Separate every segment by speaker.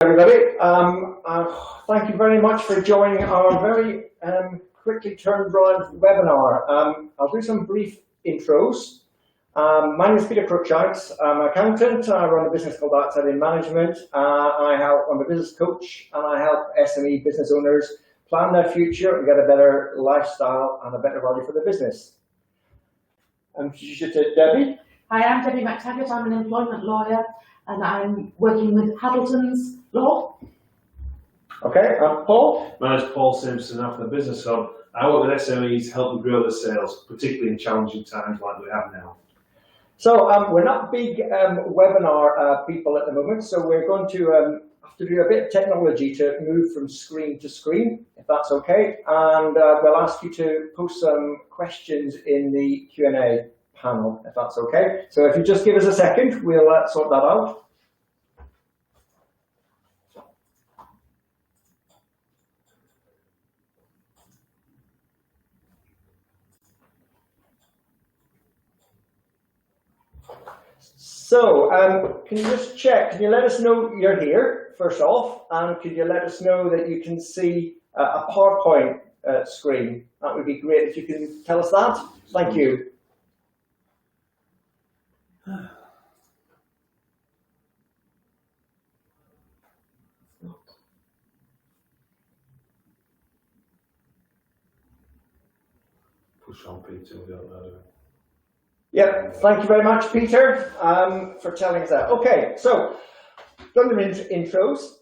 Speaker 1: Everybody, thank you very much for joining our very quickly turned around webinar. I'll do some brief intros. My name is Peter Cruikshanks. I'm an accountant. I run a business called Outside Management. I'm a business coach, and I help SME business owners plan their future and get a better lifestyle and a better value for their business. Introduce to Debbie.
Speaker 2: Hi, I'm Debbie McTaggart. I'm an employment lawyer, and I'm working with Haddletons Law.
Speaker 1: Okay, Paul?
Speaker 3: My name is Paul Simpson. I'm from the Business Hub. I work with SMEs to help them grow their sales, particularly in challenging times like we have now.
Speaker 1: So we're not big webinar people at the moment, so we're going to have to do a bit of technology to move from screen to screen, if that's okay. And we'll ask you to post some questions in the Q&A panel, if that's okay. So if you just give us a second, we'll sort that out. So, can you just check, can you let us know you're here, first off, and can you let us know that you can see a PowerPoint screen? That would be great if you can tell us that. Thank you.
Speaker 3: Push on, Peter. We don't know.
Speaker 1: Yep, thank you very much, Peter, for telling us that. Okay, so, done the intros.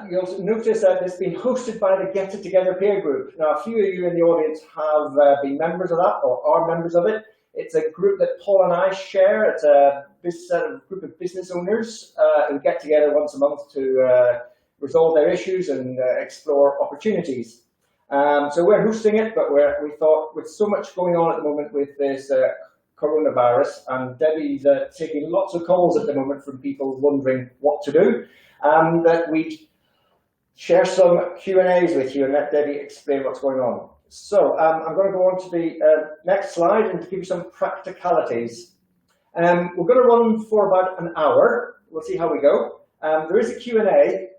Speaker 1: You'll notice that it's been hosted by the Get It Together peer group. Now, a few of you in the audience have been members of that, or are members of it. It's a group that Paul and I share. It's a group of business owners who get together once a month to resolve their issues and explore opportunities. So we're hosting it, but we thought with so much going on at the moment with this coronavirus, and Debbie's taking lots of calls at the moment from people wondering what to do, that we'd share some Q&As with you and let Debbie explain what's going on. So I'm going to go on to the next slide and give you some practicalities. We're going to run for about an hour. We'll see how we go. There is a Q&A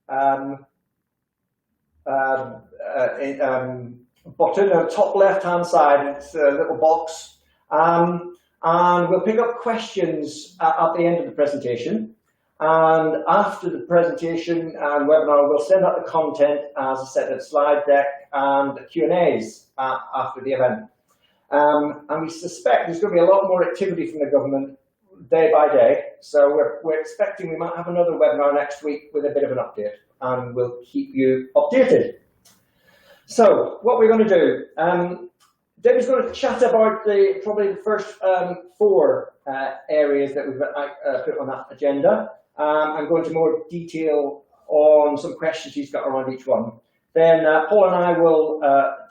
Speaker 1: button on the top left-hand side. It's a little box. And we'll pick up questions at the end of the presentation. And after the presentation and webinar, we'll send out the content as a set of slide deck and Q&As after the event. And we suspect there's going to be a lot more activity from the government day by day. So we're expecting we might have another webinar next week with a bit of an update, and we'll keep you updated. So what we're going to do, Debbie's going to chat about probably the first four areas that we've put on that agenda, and go into more detail on some questions she's got around each one. Then Paul and I will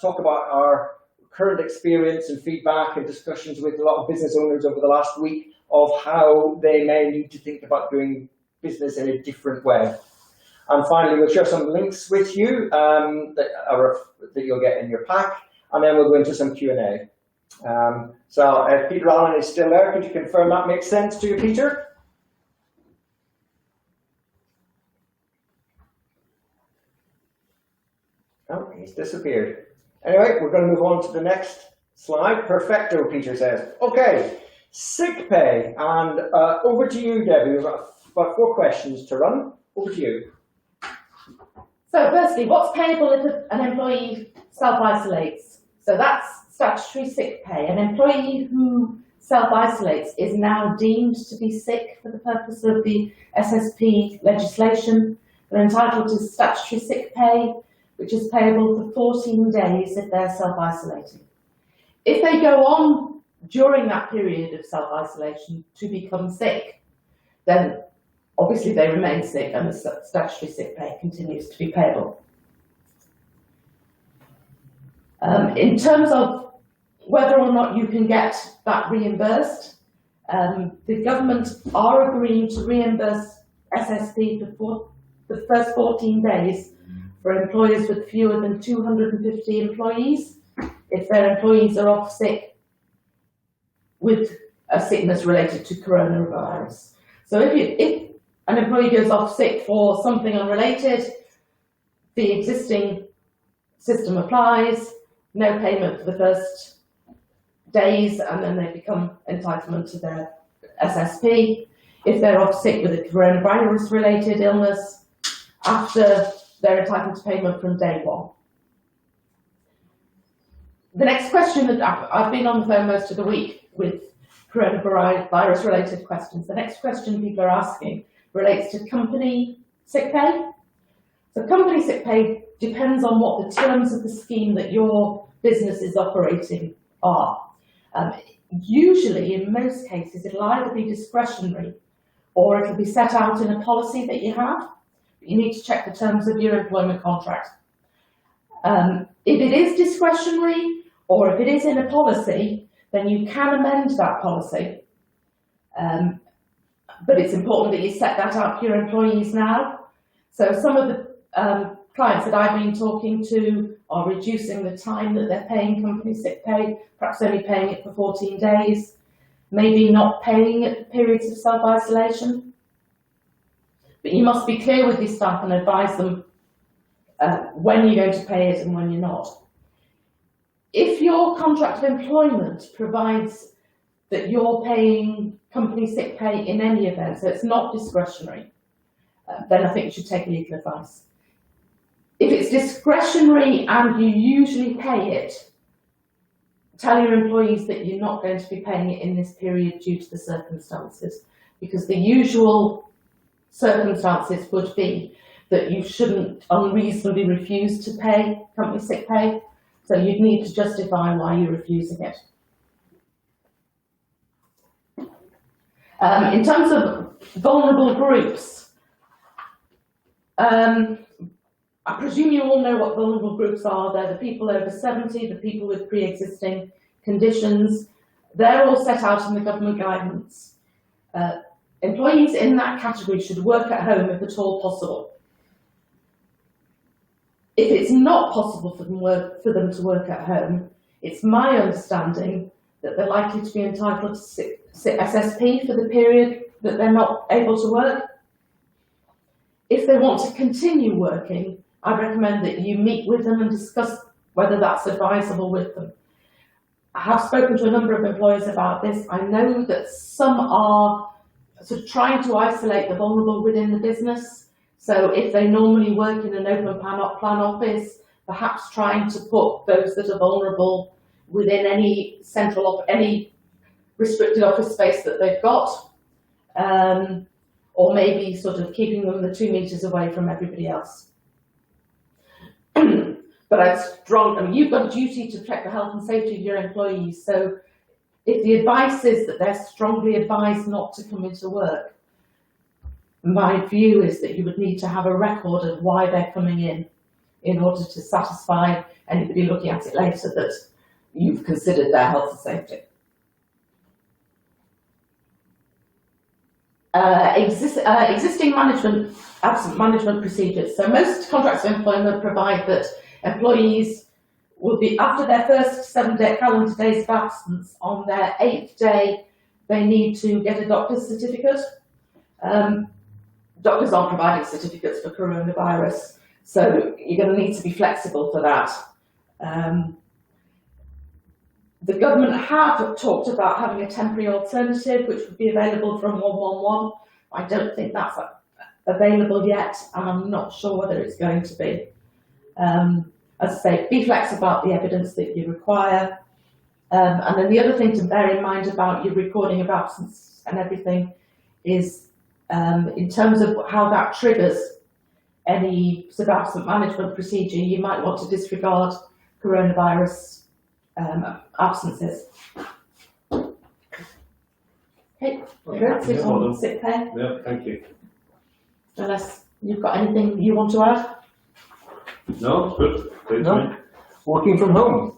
Speaker 1: talk about our current experience and feedback and discussions with a lot of business owners over the last week of how they may need to think about doing business in a different way. And finally, we'll share some links with you that you'll get in your pack, and then we'll go into some Q&A. So if Peter Allen is still there, could you confirm that makes sense to you, Peter? Oh, he's disappeared. Anyway, we're going to move on to the next slide. Perfecto, Peter says. Okay, sick pay. And over to you, Debbie. We've got about 4 questions to run. Over to you.
Speaker 2: So firstly, what's payable if an employee self-isolates? So that's statutory sick pay. An employee who self-isolates is now deemed to be sick for the purpose of the SSP legislation. They're entitled to statutory sick pay, which is payable for 14 days if they're self-isolating. If they go on during that period of self-isolation to become sick, then obviously they remain sick and the statutory sick pay continues to be payable. In terms of whether or not you can get that reimbursed, the government are agreeing to reimburse SSP for the first 14 days for employers with fewer than 250 employees if their employees are off sick with a sickness related to coronavirus. So if an employee goes off sick for something unrelated, the existing system applies, no payment for the first days, and then they become entitled to their SSP. If they're off sick with a coronavirus-related illness, after they're entitled to payment from day one. The next question that I've been on the phone most of the week with coronavirus-related questions. The next question people are asking relates to company sick pay. So company sick pay depends on what the terms of the scheme that your business is operating are. Usually, in most cases, it'll either be discretionary or it'll be set out in a policy that you have. You need to check the terms of your employment contract. If it is discretionary or if it is in a policy, then you can amend that policy. But it's important that you set that up for your employees now. So some of the clients that I've been talking to are reducing the time that they're paying company sick pay, perhaps only paying it for 14 days, maybe not paying it for periods of self-isolation. But you must be clear with your staff and advise them when you're going to pay it and when you're not. If your contract of employment provides that you're paying company sick pay in any event, so it's not discretionary, then I think you should take legal advice. If it's discretionary and you usually pay it, tell your employees that you're not going to be paying it in this period due to the circumstances, because the usual circumstances would be that you shouldn't unreasonably refuse to pay company sick pay, so you'd need to justify why you're refusing it. In terms of vulnerable groups, I presume you all know what vulnerable groups are. They're the people over 70, the people with pre-existing conditions. They're all set out in the government guidance. Employees in that category should work at home if at all possible. If it's not possible for them to work at home, it's my understanding that they're likely to be entitled to SSP for the period that they're not able to work. If they want to continue working, I recommend that you meet with them and discuss whether that's advisable with them. I have spoken to a number of employers about this. I know that some are sort of trying to isolate the vulnerable within the business. So if they normally work in an open plan office, perhaps trying to put those that are vulnerable within any any restricted office space that they've got, or maybe sort of keeping them the 2 meters away from everybody else. But you've got a duty to protect the health and safety of your employees. So if the advice is that they're strongly advised not to come into work, my view is that you would need to have a record of why they're coming in order to satisfy anybody looking at it later that you've considered their health and safety. Existing absent management procedures. So most contracts of employment provide that employees will be, after their first 7 calendar days of absence, on their 8th day, they need to get a doctor's certificate. Doctors aren't providing certificates for coronavirus, so you're going to need to be flexible for that. The government have talked about having a temporary alternative which would be available from 111. I don't think that's available yet, and I'm not sure whether it's going to be. As I say, be flexible about the evidence that you require. And then the other thing to bear in mind about your recording of absence and everything is in terms of how that triggers any sort of absent management procedure, you might want to disregard coronavirus absences. Okay, that's it on sick pay.
Speaker 3: Yeah, thank you.
Speaker 2: Unless you've got anything you want to add?
Speaker 3: No, it's good. Please,
Speaker 1: No. Working from home.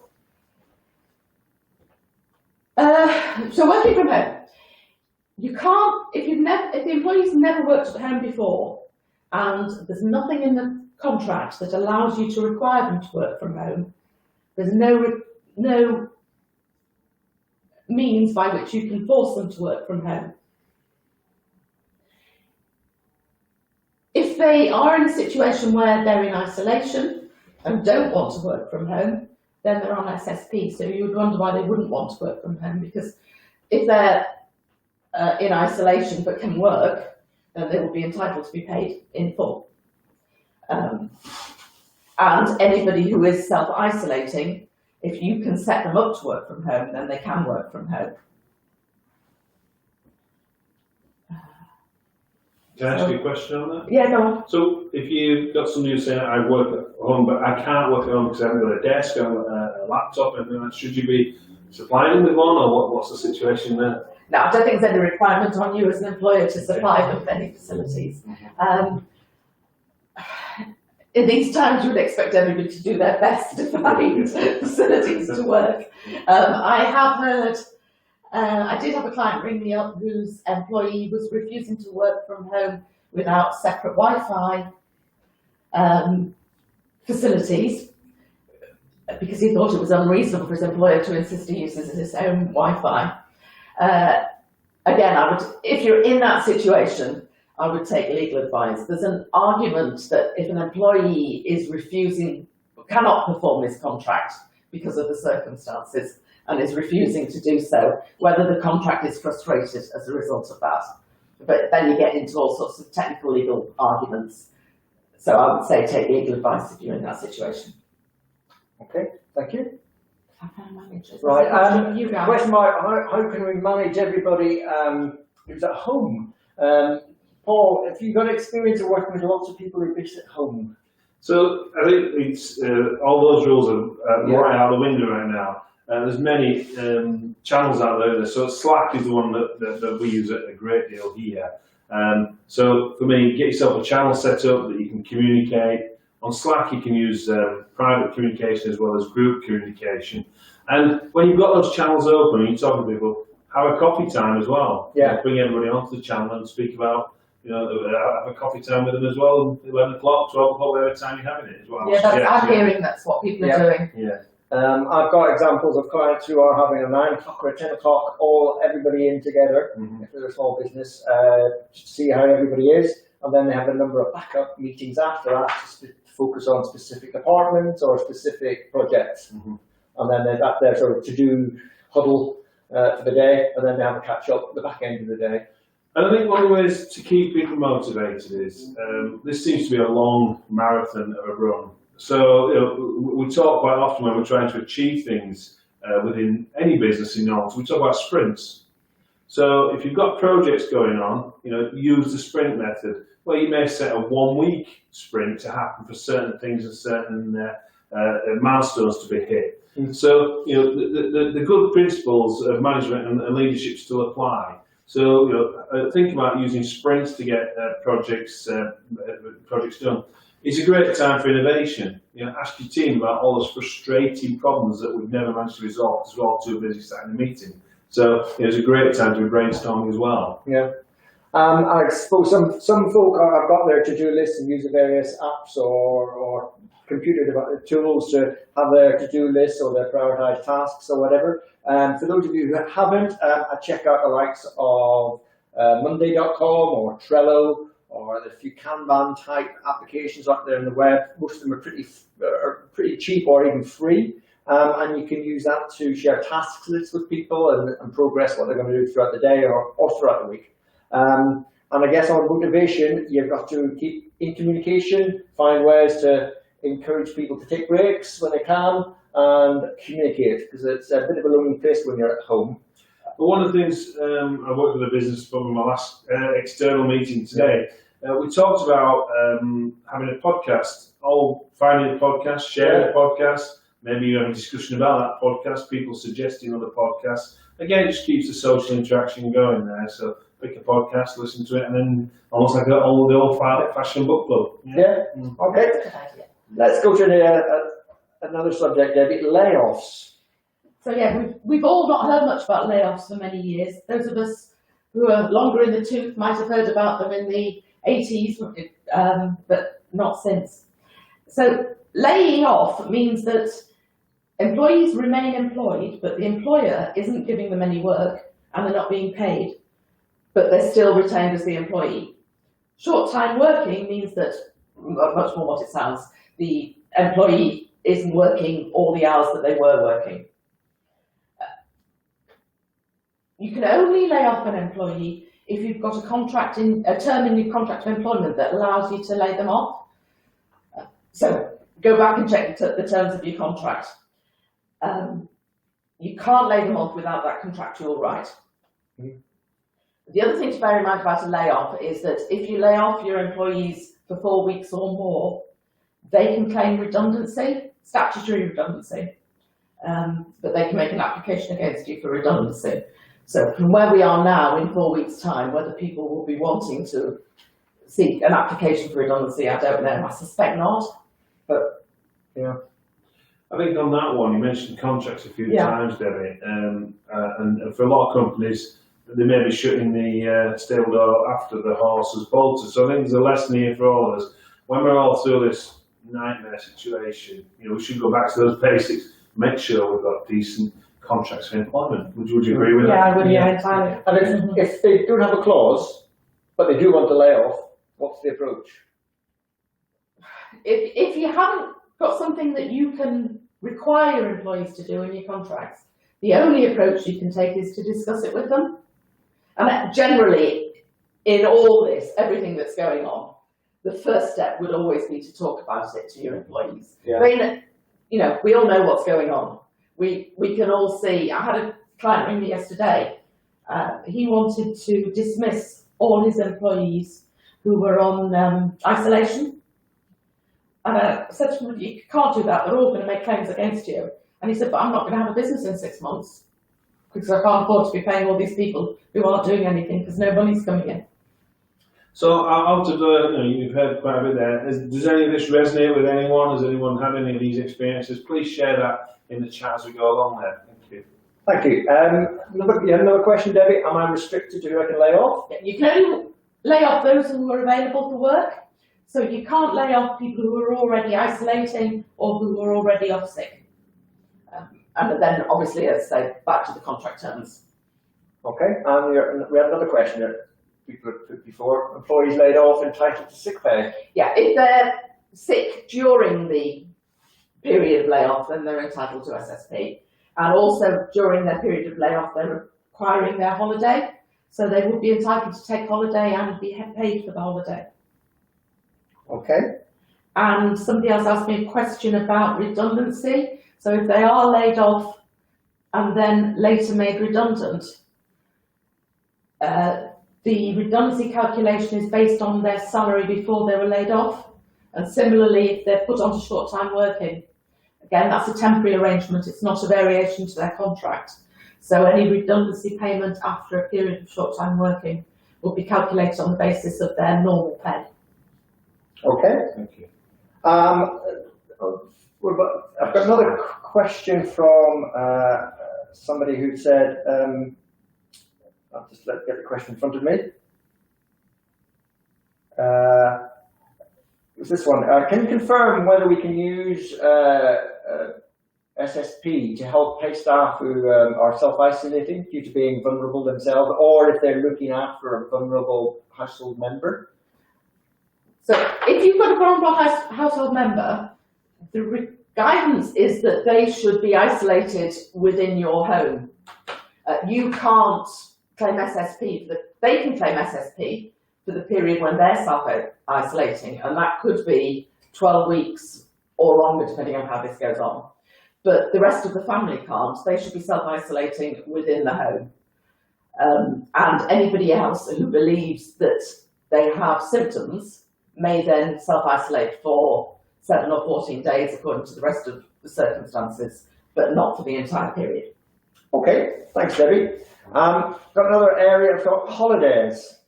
Speaker 2: So working from home, you can't, if the employee's never worked at home before and there's nothing in the contract that allows you to require them to work from home, there's no means by which you can force them to work from home. if they are in a situation where they're in isolation and don't want to work from home, then they're on SSP. So you would wonder why they wouldn't want to work from home, because if they're in isolation but can work, then they will be entitled to be paid in full. And anybody who is self-isolating, if you can set them up to work from home, then they can work from home.
Speaker 3: Can I ask you a question on that?
Speaker 2: Yeah, go on.
Speaker 3: So if you've got somebody who's saying, I work at home, but I can't work at home because I haven't got a desk, I haven't got a laptop, and like, should you be supplying them with one, or what's the situation there?
Speaker 2: No, I don't think there's any requirement on you as an employer to supply them with any facilities. In these times, you would expect everybody to do their best to find facilities to work. I have heard, I did have a client ring me up whose employee was refusing to work from home without separate Wi-Fi facilities, because he thought it was unreasonable for his employer to insist he uses his own Wi-Fi. Again, if you're in that situation, I would take legal advice. There's an argument that if an employee is cannot perform his contract because of the circumstances and is refusing to do so, whether the contract is frustrated as a result of that. But then you get into all sorts of technical legal arguments. So I would say take legal advice if you're in that situation.
Speaker 1: Okay, thank you.
Speaker 2: How can I manage it?
Speaker 1: Right,
Speaker 2: You guys.
Speaker 1: question mark, how can we manage everybody who's at home? Paul, have you got experience of working with lots of people who are based at home?
Speaker 3: So I think it's all those rules are right out the window right now. There's many channels out there. So Slack is the one that we use a great deal here. So for me, get yourself a channel set up that you can communicate. On Slack, you can use private communication as well as group communication. And when you've got those channels open and you're talking to people, have a coffee time as well.
Speaker 1: Yeah.
Speaker 3: Bring everybody onto the channel and speak about, have a coffee time with them as well, 11 o'clock, 12 o'clock, whatever time you're having it as well.
Speaker 2: Yeah, I'm hearing that's what people are doing.
Speaker 3: Yeah.
Speaker 1: I've got examples of clients who are having a 9 o'clock or a 10 o'clock, everybody in together, if they're a small business, to see how everybody is. And then they have a number of backup meetings after that to focus on specific departments or specific projects. And then they've got their sort of to-do huddle for the day, and then they have a catch-up at the back end of the day.
Speaker 3: And I think one of the ways to keep people motivated is, this seems to be a long marathon of a run. So we talk quite often when we're trying to achieve things within any business in Norwich, we talk about sprints. So if you've got projects going on, use the sprint method. Well, you may set a 1-week sprint to happen for certain things and certain milestones to be hit. So the good principles of management and leadership still apply. So think about using sprints to get projects done. It's a great time for innovation. Ask your team about all those frustrating problems that we've never managed to resolve because we're all too busy sat in a meeting. So it's a great time to be brainstorming as well. Yeah.
Speaker 1: I suppose some folk have got their to-do lists and use the various apps or computer tools to have their to-do lists or their prioritized tasks or whatever. For those of you who haven't, I check out the likes of Monday.com or Trello or the few Kanban type applications out there on the web. Most of them are pretty cheap or even free. And you can use that to share task lists with people and progress what they're going to do throughout the day or throughout the week. And I guess on motivation, you've got to keep in communication, find ways to encourage people to take breaks when they can, and communicate, because it's a bit of a lonely place when you're at home.
Speaker 3: But one of the things, I worked with a business from my last external meeting today, we talked about having a podcast, finding a podcast, sharing a podcast, maybe you have a discussion about that podcast, people suggesting other podcasts. Again, it just keeps the social interaction going there. So pick a podcast, listen to it, and then almost like the old-fashioned book club.
Speaker 1: Yeah. Okay. Let's go to another subject, Debbie. Layoffs.
Speaker 2: So yeah, we've all not heard much about layoffs for many years. Those of us who are longer in the tooth might have heard about them in the 80s, but not since. So laying off means that employees remain employed, but the employer isn't giving them any work and they're not being paid, but they're still retained as the employee. Short-time working means that, much more what it sounds, the employee isn't working all the hours that they were working. You can only lay off an employee if you've got a term in your contract of employment that allows you to lay them off. So go back and check the terms of your contract. You can't lay them off without that contractual right. Mm-hmm. The other thing to bear in mind about a layoff is that if you lay off your employees for 4 weeks or more, they can claim redundancy, statutory redundancy, but they can make an application against you for redundancy. So from where we are now, in 4 weeks' time, whether people will be wanting to seek an application for redundancy, I don't know. I suspect not, but
Speaker 3: yeah. I think on that one, you mentioned contracts a few times, Debbie, and for a lot of companies, they may be shutting the stable door after the horse has bolted. So I think there's a lesson here for all of us. When we're all through this nightmare situation, we should go back to those basics. Make sure we've got decent contracts of employment. Would you agree with that?
Speaker 2: Yeah, I would. Yeah, entirely.
Speaker 1: And if they don't have a clause, but they do want to lay off, what's the approach?
Speaker 2: If you haven't got something that you can require employees to do in your contracts, the only approach you can take is to discuss it with them. And generally, in all this, everything that's going on, the first step would always be to talk about it to your employees.
Speaker 1: Yeah.
Speaker 2: I mean, we all know what's going on. We can all see. I had a client ring me yesterday. He wanted to dismiss all his employees who were on isolation. And I said to him, you can't do that. They're all going to make claims against you. And he said, but I'm not going to have a business in 6 months because I can't afford to be paying all these people who aren't doing anything because no money's coming in.
Speaker 3: So out of you've heard quite a bit there. Does any of this resonate with anyone? Has anyone had any of these experiences? Please share that in the chat as we go along there. Thank you.
Speaker 1: Thank you. Another question, Debbie. Am I restricted to who I can lay off?
Speaker 2: You can only lay off those who are available for work. So you can't lay off people who are already isolating or who are already off sick. And then, obviously, as I say, back to the contract terms.
Speaker 1: Okay, and we have another question that people have put before. Employees laid off entitled to sick pay?
Speaker 2: Yeah, if they're sick during the period of layoff, then they're entitled to SSP. And also, during their period of layoff, they're acquiring their holiday. So they would be entitled to take holiday and be paid for the holiday.
Speaker 1: Okay.
Speaker 2: And somebody else asked me a question about redundancy. So if they are laid off and then later made redundant, the redundancy calculation is based on their salary before they were laid off. And similarly, if they're put onto short-time working, again, that's a temporary arrangement. It's not a variation to their contract. So any redundancy payment after a period of short-time working will be calculated on the basis of their normal pay.
Speaker 1: Okay.
Speaker 3: Thank you.
Speaker 1: I've got another question from somebody who said, I'll just get the question in front of me. It was this one. Can you confirm whether we can use SSP to help pay staff who are self-isolating due to being vulnerable themselves, or if they're looking after a vulnerable household member?
Speaker 2: So if you've got a vulnerable household member, the guidance is that they should be isolated within your home. You can't claim SSP, they can claim SSP for the period when they're self-isolating, and that could be 12 weeks or longer, depending on how this goes on. But the rest of the family can't. They should be self-isolating within the home. And anybody else who believes that they have symptoms may then self-isolate for 7 or 14 days according to the rest of the circumstances, but not for the entire period.
Speaker 1: Okay, thanks, Debbie. Got another area for holidays.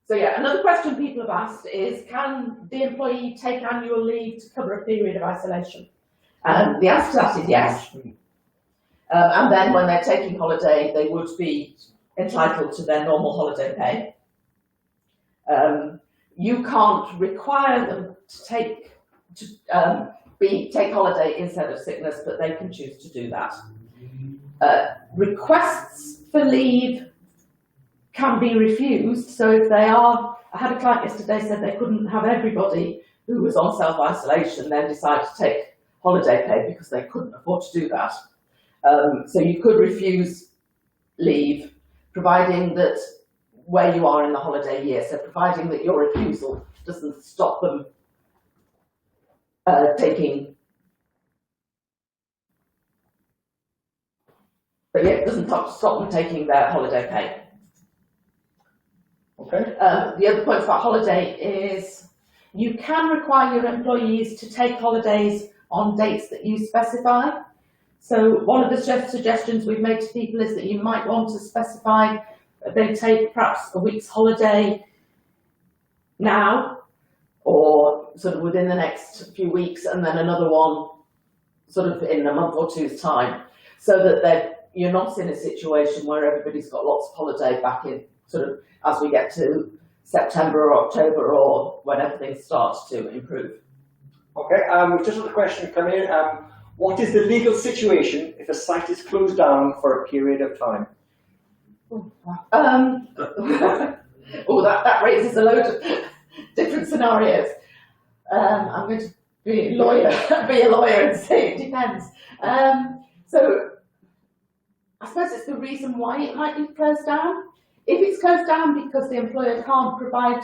Speaker 2: So yeah, another question people have asked is, can the employee take annual leave to cover a period of isolation? The answer to that is yes. And then when they're taking holiday, they would be entitled to their normal holiday pay. You can't require them to take holiday instead of sickness, but they can choose to do that. Requests for leave can be refused. So if they are, I had a client yesterday said they couldn't have everybody who was on self-isolation then decide to take holiday pay because they couldn't afford to do that. So you could refuse leave, providing that where you are in the holiday year, so providing that your refusal doesn't stop them taking, but yeah, it doesn't stop them taking their holiday pay.
Speaker 1: Okay.
Speaker 2: The other point about holiday is you can require your employees to take holidays on dates that you specify. So one of the suggestions we've made to people is that you might want to specify that they take perhaps a week's holiday now or sort of within the next few weeks, and then another one sort of in a month or two's time, so that you're not in a situation where everybody's got lots of holiday back in sort of as we get to September or October or when everything starts to improve.
Speaker 1: Okay, we've just had a question come in. What is the legal situation if a site is closed down for a period of time?
Speaker 2: That raises a load of different scenarios. I'm going to be a lawyer and say it depends. So I suppose it's the reason why it might be closed down. If it's closed down because the employer can't provide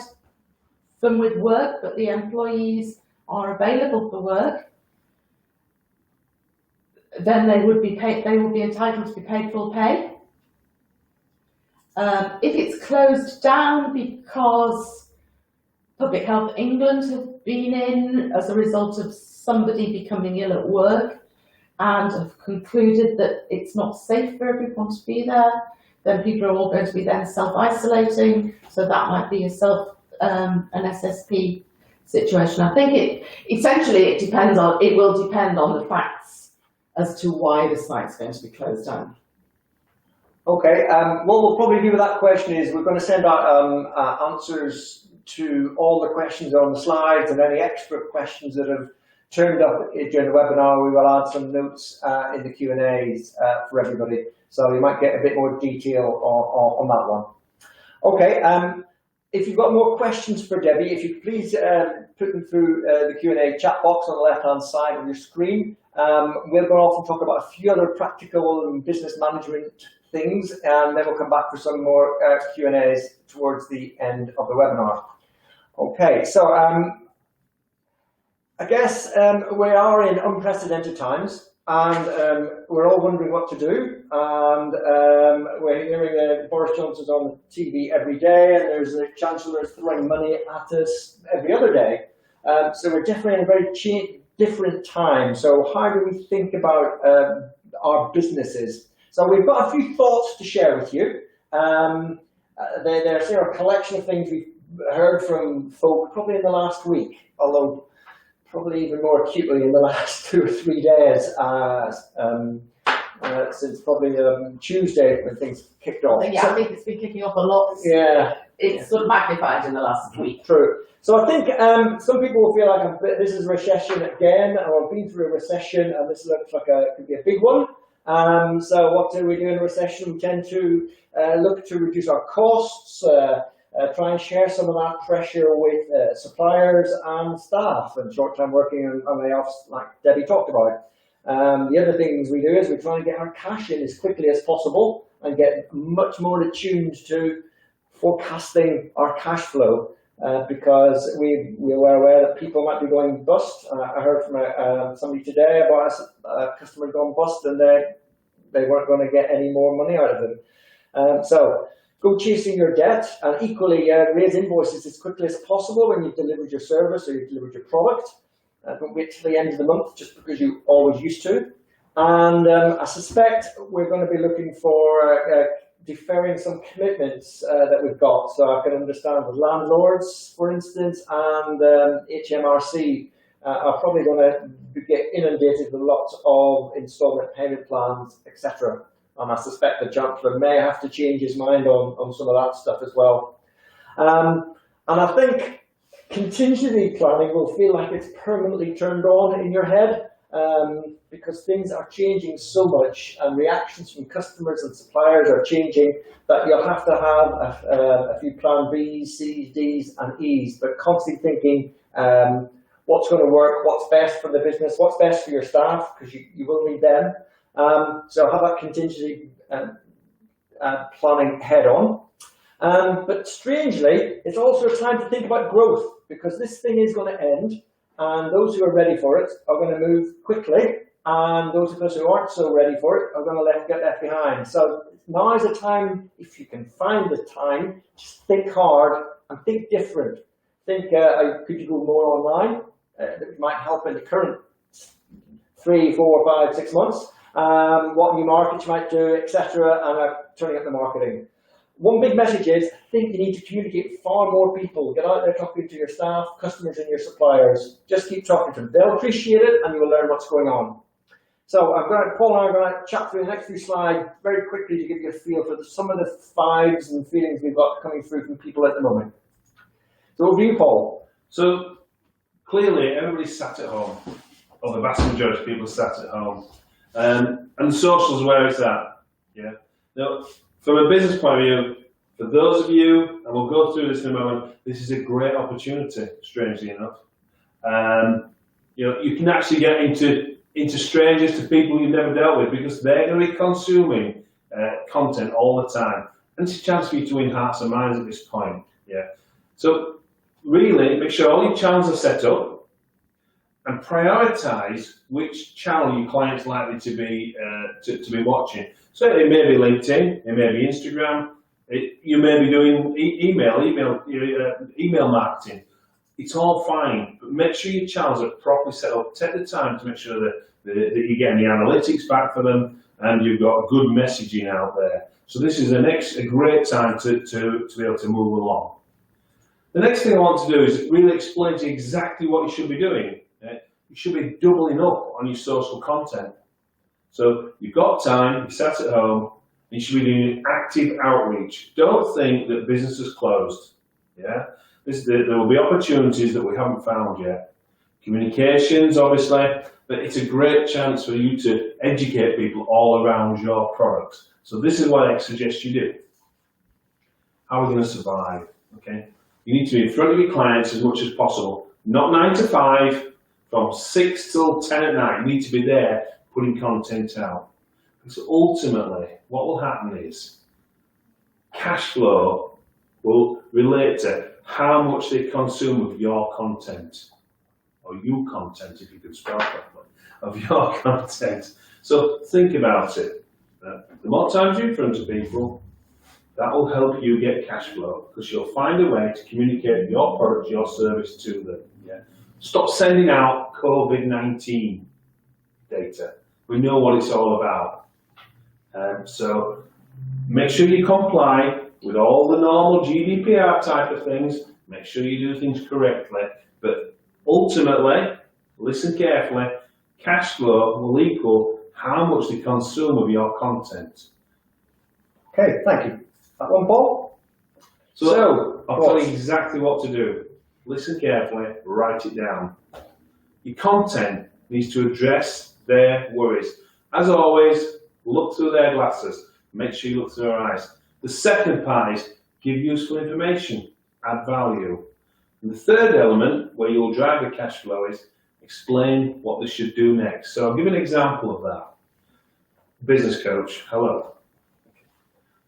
Speaker 2: them with work, but the employees are available for work, then they would be paid. They will be entitled to be paid full pay. If it's closed down because Public Health England have been in as a result of somebody becoming ill at work and have concluded that it's not safe for everyone to be there, then people are all going to be then self-isolating. So that might be an SSP situation. I think it will depend on the facts as to why the site's going to be closed down.
Speaker 1: Okay, what we'll probably do with that question is we're going to send out answers to all the questions on the slides, and any extra questions that have turned up during the webinar, we will add some notes in the Q&As for everybody. So you might get a bit more detail on that one. Okay, if you've got more questions for Debbie, if you please put them through the Q&A chat box on the left-hand side of your screen. We're going to often talk about a few other practical and business management things, and then we'll come back for some more Q&As towards the end of the webinar. Okay, so I guess we are in unprecedented times, and we're all wondering what to do. And we're hearing Boris Johnson's on TV every day, and there's a chancellor throwing money at us every other day. So we're definitely in a very different time. So how do we think about our businesses? So we've got a few thoughts to share with you. There's a collection of things we've heard from folk probably in the last week, although probably even more acutely in the last 2 or 3 days, since probably Tuesday when things kicked off.
Speaker 2: I think it's been kicking off a lot.
Speaker 1: Yeah.
Speaker 2: It's sort of magnified in the last week.
Speaker 1: True. So I think some people will feel like this is a recession again, or I've been through a recession and this looks like it could be a big one. So what do we do in a recession? We tend to look to reduce our costs, try and share some of that pressure with suppliers and staff, and short-term working and layoffs like Debbie talked about. The other things we do is we try and get our cash in as quickly as possible and get much more attuned to forecasting our cash flow, because we were aware that people might be going bust. I heard from somebody today about a customer going bust, and they weren't going to get any more money out of them. So go chasing your debt, and equally raise invoices as quickly as possible when you've delivered your service or you've delivered your product. Don't wait till the end of the month just because you always used to. And I suspect we're going to be looking for deferring some commitments that we've got. So I can understand with landlords, for instance, and HMRC are probably going to get inundated with lots of instalment payment plans, etc. And I suspect the Chancellor may have to change his mind on some of that stuff as well. And I think contingency planning will feel like it's permanently turned on in your head. because things are changing so much and reactions from customers and suppliers are changing that you'll have to have a few plan Bs, Cs, Ds and Es, but constantly thinking what's going to work, what's best for the business, what's best for your staff, because you will need them. So have that contingency planning head on. But strangely, it's also a time to think about growth, because this thing is going to end, and those who are ready for it are going to move quickly, and those of us who aren't so ready for it are going to get left behind. So now is a time, if you can find the time, just think hard and think different. Think, could you go more online? That might help in the current 3, 4, 5, 6 months. What new markets you might do, etc., and turning up the marketing. One big message is, I think you need to communicate with far more people. Get out there talking to your staff, customers and your suppliers. Just keep talking to them. They'll appreciate it and you will learn what's going on. So Paul and I are going to chat through the next few slides very quickly to give you a feel for some of the vibes and feelings we've got coming through from people at the moment. So over to you, Paul.
Speaker 3: So clearly everybody's sat at home, or the vast majority of people are sat at home. And social's where it's at. Yeah. Now, from a business point of view, for those of you, and we'll go through this in a moment, this is a great opportunity, strangely enough. You can actually get into strangers to people you've never dealt with, because they're going to be consuming content all the time. And it's a chance for you to win hearts and minds at this point. Yeah. So really, make sure all your channels are set up and prioritise which channel your client's likely to be watching. So it may be LinkedIn, it may be Instagram, you may be doing email marketing. It's all fine, but make sure your channels are properly set up. Take the time to make sure that you're getting the analytics back for them and you've got good messaging out there. So this is a great time to be able to move along. The next thing I want to do is really explain to you exactly what you should be doing. You should be doubling up on your social content. So you've got time, you sat at home, and you should be doing active outreach. Don't think that business is closed. Yeah, there will be opportunities that we haven't found yet. Communications, obviously, but it's a great chance for you to educate people all around your products. So this is what I suggest you do. How are we going to survive? Okay, you need to be in front of your clients as much as possible. Not 9 to 5, from 6 till 10 at night. You need to be there putting content out. So ultimately, what will happen is cash flow will relate to how much they consume of your content, or you content, if you can spell properly, of your content. So think about it. The more times you're in front of people, that will help you get cash flow, because you'll find a way to communicate your product, your service to them. Yeah? Stop sending out COVID-19 data. We know what it's all about. So make sure you comply with all the normal GDPR type of things. Make sure you do things correctly. But ultimately, listen carefully, cash flow will equal how much they consume of your content.
Speaker 1: Okay, thank you. That one, Paul?
Speaker 3: So I'll tell you exactly what to do. Listen carefully, write it down. Your content needs to address their worries. As always, look through their glasses. Make sure you look through their eyes. The second part is give useful information, add value. And the third element, where you'll drive the cash flow, is explain what they should do next. So I'll give an example of that. Business coach, hello.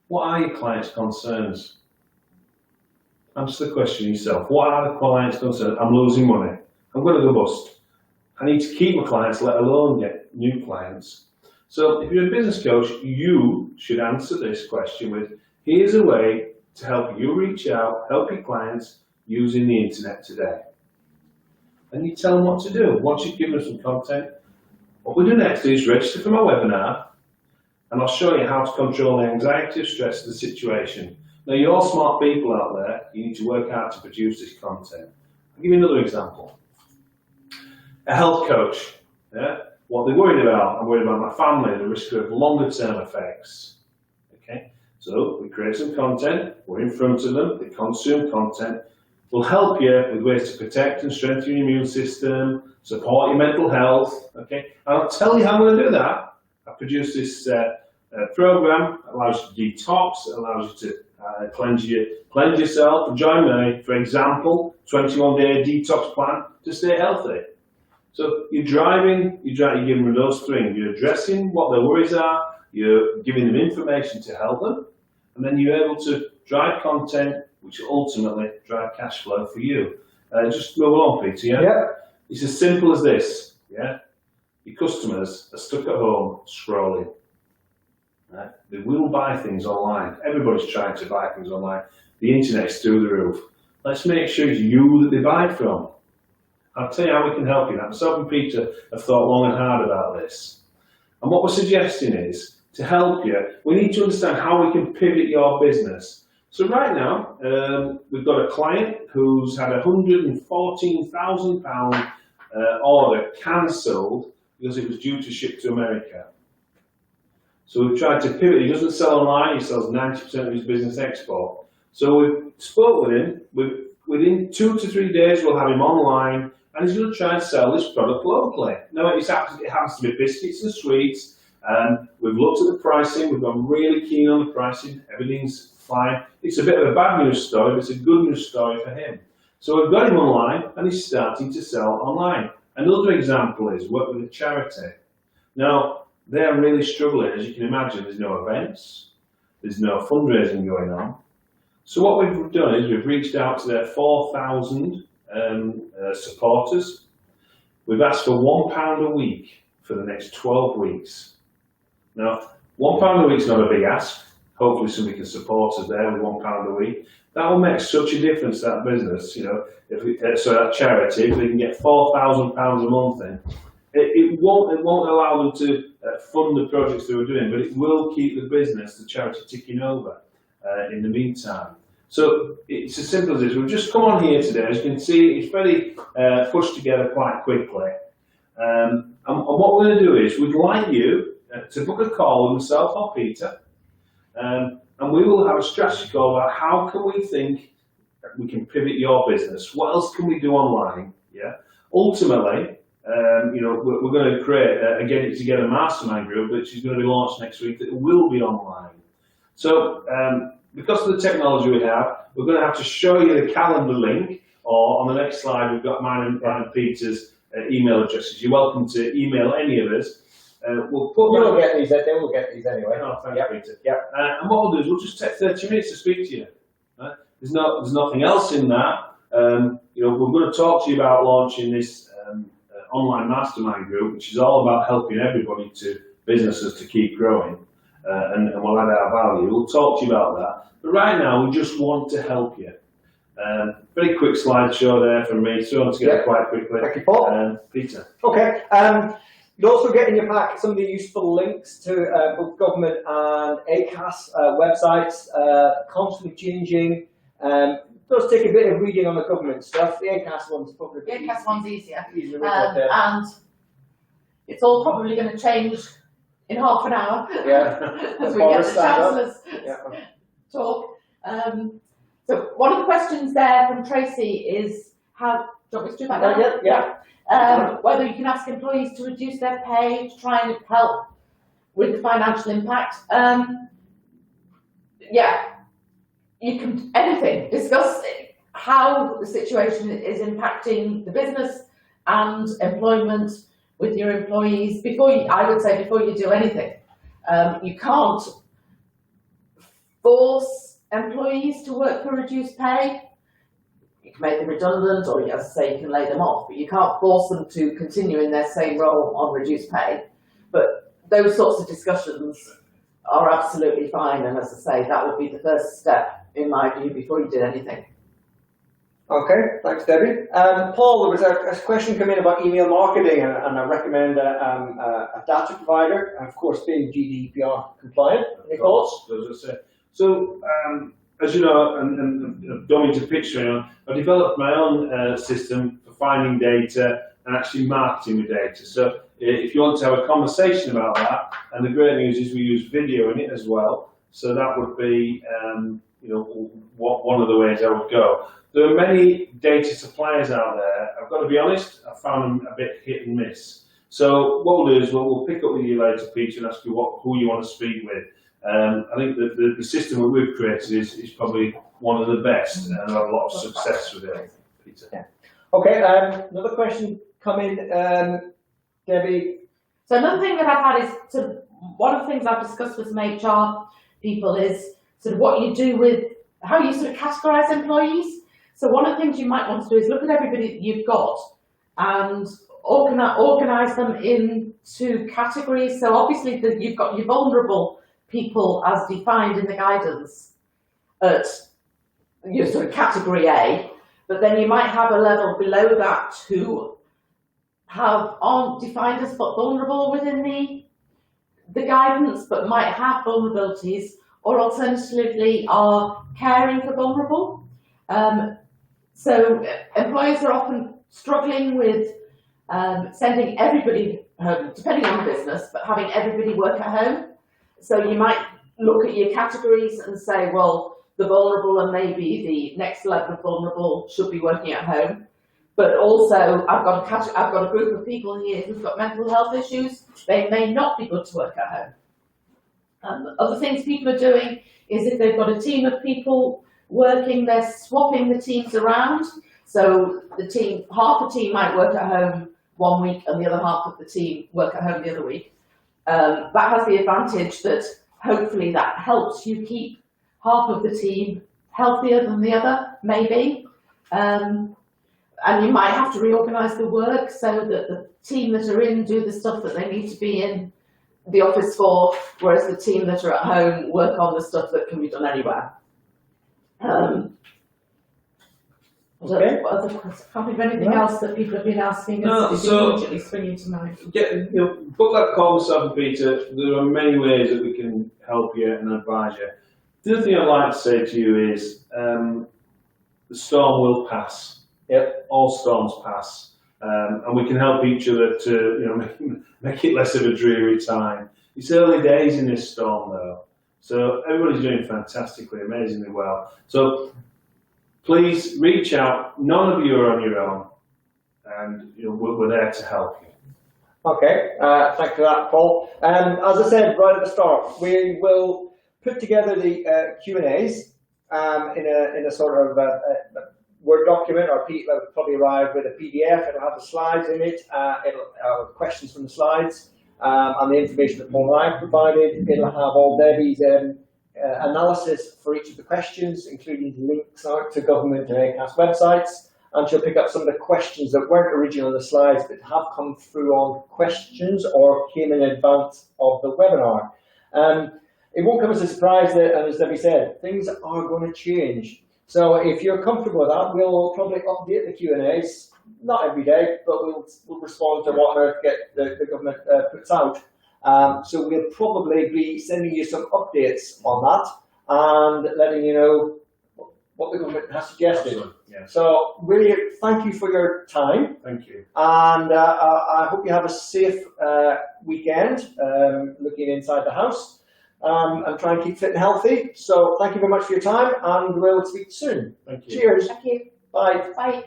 Speaker 3: What are your clients' concerns? Answer the question yourself. What are the clients' concerns? I'm losing money. I'm going to go bust. I need to keep my clients, let alone get new clients. So if you're a business coach, you should answer this question with, here's a way to help you reach out, help your clients using the internet today. And you tell them what to do. Once you've given them some content, what we do next is register for my webinar, and I'll show you how to control the anxiety or stress of the situation. Now, you're all smart people out there. You need to work hard to produce this content. I'll give you another example. A health coach. Yeah? What they're worried about, I'm worried about my family, the risk of longer term effects. Okay? So we create some content, we're in front of them, they consume content. We'll help you with ways to protect and strengthen your immune system, support your mental health. Okay, and I'll tell you how I'm going to do that. I produce this program that allows you to detox, it allows you to cleanse yourself. Join me, for example, 21-day detox plan to stay healthy. So you're giving them those things. You're addressing what their worries are. You're giving them information to help them, and then you're able to drive content, which will ultimately drive cash flow for you. Just move along, Peter. Yeah.
Speaker 1: Yep.
Speaker 3: It's as simple as this. Yeah. Your customers are stuck at home scrolling. Right? They will buy things online. Everybody's trying to buy things online. The internet's through the roof. Let's make sure it's you that they buy from. I'll tell you how we can help you. Myself and Peter have thought long and hard about this. And what we're suggesting is, to help you, we need to understand how we can pivot your business. So right now, we've got a client who's had a £114,000 order cancelled because it was due to ship to America. So we've tried to pivot. He doesn't sell online, he sells 90% of his business export. So we've spoke with him. Within 2 to 3 days, we'll have him online, and he's going to try and sell this product locally. Now, it happens to be biscuits and sweets. We've looked at the pricing, we've gone really keen on the pricing, everything's fine. It's a bit of a bad news story, but it's a good news story for him. So we've got him online, and he's starting to sell online. Another example is work with a charity. Now, they're really struggling, as you can imagine. There's no events, there's no fundraising going on. So what we've done is we've reached out to their 4,000 supporters. We've asked for £1 a week for the next 12 weeks. Now, £1 a week is not a big ask. Hopefully somebody can support us there with £1 a week. That will make such a difference to that business, you know, so that charity, if they can get £4,000 a month in, it won't allow them to fund the projects they were doing, but it will keep the business, the charity, ticking over in the meantime. So it's as simple as this. We've just come on here today. As you can see, it's very pushed together quite quickly. And what we're going to do is we'd like you to book a call with myself or Peter, and we will have a strategy call about how can we think we can pivot your business. What else can we do online? Yeah. Ultimately, you know, we're going to create a Get It Together mastermind group, which is going to be launched next week. That will be online. So because of the technology we have, we're going to have to show you the calendar link, or on the next slide we've got mine and Peter's email addresses. You're welcome to email any of us. We'll put.
Speaker 1: You'll get these. They will get these anyway.
Speaker 3: Oh, thanks,
Speaker 1: yep.
Speaker 3: Peter.
Speaker 1: Yep.
Speaker 3: And what we'll do is we'll just take 30 minutes to speak to you. There's nothing else in that. You know, we're going to talk to you about launching this online mastermind group, which is all about helping everybody businesses to keep growing, and we'll add our value. We'll talk to you about that. But right now, we just want to help you. Very quick slideshow there from me, thrown together quite quickly.
Speaker 1: Thank you, Paul.
Speaker 3: Peter.
Speaker 1: Okay. You'll also get in your pack some of the useful links to both government and ACAS websites, constantly changing. Does take a bit of reading on the government stuff. The ACAS one's probably
Speaker 2: The ACAS one's easier.
Speaker 1: and
Speaker 2: it's all probably going to change in half an hour.
Speaker 1: Yeah.
Speaker 2: As we get the chancellor's talk. So one of the questions there from Tracy is how. Do you want me to do that now? Whether you can ask employees to reduce their pay to try and help with the financial impact. You can discuss how the situation is impacting the business and employment with your employees before you do anything. You can't force employees to work for reduced pay. You can make them redundant, or as I say, you can lay them off, but you can't force them to continue in their same role on reduced pay. But those sorts of discussions are absolutely fine, and as I say, that would be the first step, in my view, before you did anything.
Speaker 1: Okay, thanks, Debbie. Paul, there was a question come in about email marketing, and I recommend a data provider, and of course, being GDPR compliant. Any thoughts?
Speaker 3: So, as you know, and don't mean to picture, you know, I developed my own system for finding data and actually marketing with data. So if you want to have a conversation about that, and the great news is we use video in it as well. So that would be, you know, what one of the ways I would go. There are many data suppliers out there. I've got to be honest, I found them a bit hit and miss. So what we'll do is we'll pick up with you later, Peter, and ask you who you want to speak with. I think that the system that we've created is probably one of the best, and I've had a lot of success with it, Peter.
Speaker 1: Yeah. Okay, another question coming, Debbie.
Speaker 2: So another thing that I've had is one of the things I've discussed with some HR people is sort of what you do with how you sort of categorise employees. So one of the things you might want to do is look at everybody that you've got and organise them into categories. So obviously you've got your vulnerable people as defined in the guidance at your sort of category A, but then you might have a level below that who aren't defined as vulnerable within the guidance, but might have vulnerabilities, or alternatively are caring for vulnerable. So employers are often struggling with sending everybody home, depending on the business, but having everybody work at home. So you might look at your categories and say, well, the vulnerable and maybe the next level of vulnerable should be working at home. But also, I've got a group of people here who've got mental health issues. They may not be good to work at home. Other things people are doing is if they've got a team of people working, they're swapping the teams around. So half the team might work at home one week and the other half of the team work at home the other week. That has the advantage that hopefully that helps you keep half of the team healthier than the other, maybe. And you might have to reorganise the work so that the team that are in do the stuff that they need to be in the office for, whereas the team that are at home work on the stuff that can be done anywhere.
Speaker 1: Okay.
Speaker 2: Can't think of anything else that people have been asking
Speaker 3: No,
Speaker 2: us
Speaker 3: so-
Speaker 2: immediately springing to mind.
Speaker 3: Book that call with Sam and Peter. There are many ways that we can help you and advise you. The other thing I'd like to say to you is the storm will pass.
Speaker 1: Yep.
Speaker 3: All storms pass, and we can help each other to make it less of a dreary time. It's early days in this storm though, so everybody's doing fantastically, amazingly well. So please reach out. None of you are on your own, and we're there to help you.
Speaker 1: Okay, thank you for that, Paul. As I said right at the start, we will put together the Q&As in a sort of Word document, or it'll probably arrive with a PDF. It'll have the slides in it. It'll have questions from the slides and the information that Paul and I provided. It'll have all Debbie's analysis for each of the questions, including links out to government and ACAS websites. And she'll pick up some of the questions that weren't originally on the slides but have come through on questions or came in advance of the webinar. It won't come as a surprise that, as Debbie said, things are going to change. So if you're comfortable with that, we'll probably update the Q&As, not every day, but we'll respond to what on earth the government puts out. So we'll probably be sending you some updates on that and letting you know what the government has suggested.
Speaker 3: Yeah.
Speaker 1: So really, thank you for your time.
Speaker 3: Thank you.
Speaker 1: And I hope you have a safe weekend looking inside the house. And try and keep fit and healthy. So thank you very much for your time, and we'll speak soon.
Speaker 3: Thank you.
Speaker 1: Cheers.
Speaker 2: Thank you.
Speaker 1: Bye.
Speaker 2: Bye.